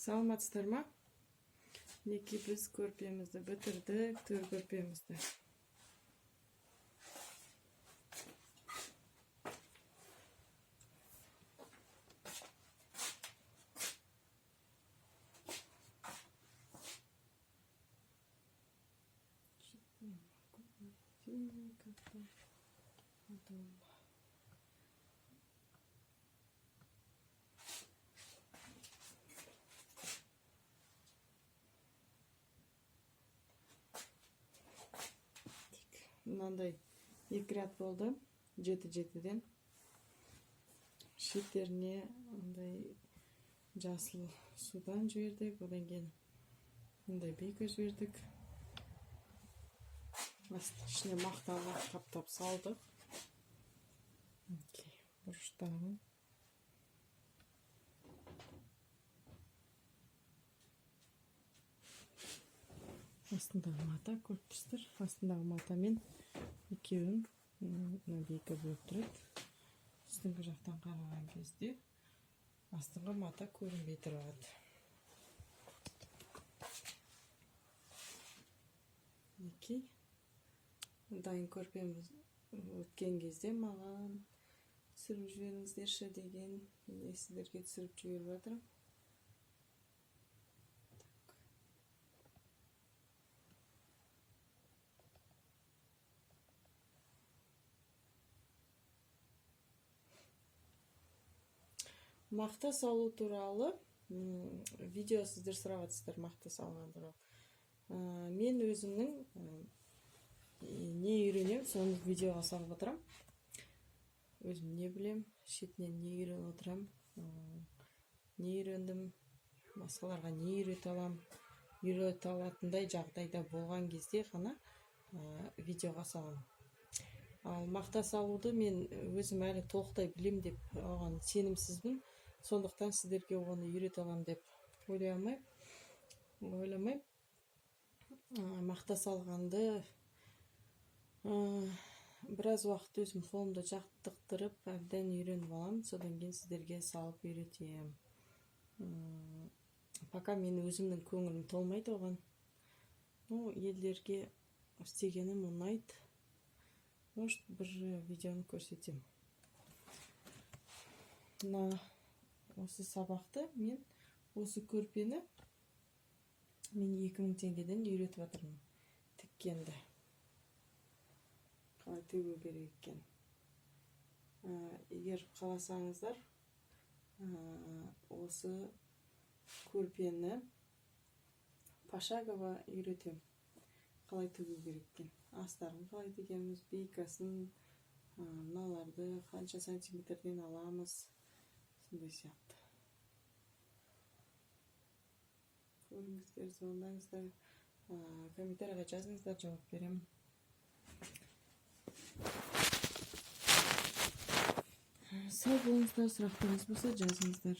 Саламатсыздар ма? Неки біз көрпемізді бітірдік, төр көрпемізді. Мынандай 2 ряд болды, 7-7-ден. Шеттеріне мындай жасыл судан жібердік, одан кейін мындай бейкі жібердік. Ішіне мақтаны қаптап салдық. Бұрыштағын. Астындағы мата көріп тұрсыздар. Астындағы матамен екеуін бейкі бөліп тұрады. Үстіңгі жақтан қараған кезде астыңғы мата көрінбей тұрады. Дайын көрпеміз өткен кезде маған түсіріп жіберіңіздерші деген сіздерге түсіріп жіберіп жатырмын. Мақта салу туралы видео сіздер сұрап жатсыздар, мақта салған туралы. Мен өзімнің не үйренем, соны видеоға салып отырам. Өзім не білем, шетінен не үйреніп отырам, не үйрендім, басқаларға не үйрете алам, үйрете алатындай жағдайда болған кезде ғана видеоға салам. Ал мақта салуды мен өзім әлі толықтай білем деп оған сенімсізбін. Сондықтан сіздерге оны үйрете алам деп ойламаймын. Мақта салғанды біраз уақыт өзім қолымда жаттықтырып, әбден үйреніп алам. Содан кейін сіздерге салып үйретем. Пока мен өзімнің көңілім толмайды оған. Елдерге істегенім ұнайды. Может, бір видеоны көрсетем. Осы сабақты мен, осы көрпені мен 2000 теңгеден үйретіп жатырмын. Тіккенді. Қалай тігу керек екен. Егер қаласаңыздар, осы көрпені пошагово үйретем. Қалай тігу керек екен. Астарын қалай тігеміз, бейкасын, мыналарды қанша сантиметрден аламыз. Сондай сияқты. Көріңіздер, звондаңыздар, комментарийға жазыңыздар, жауап беремін. Сау болыңыздар, сұрақтарыңыз болса жазыңыздар.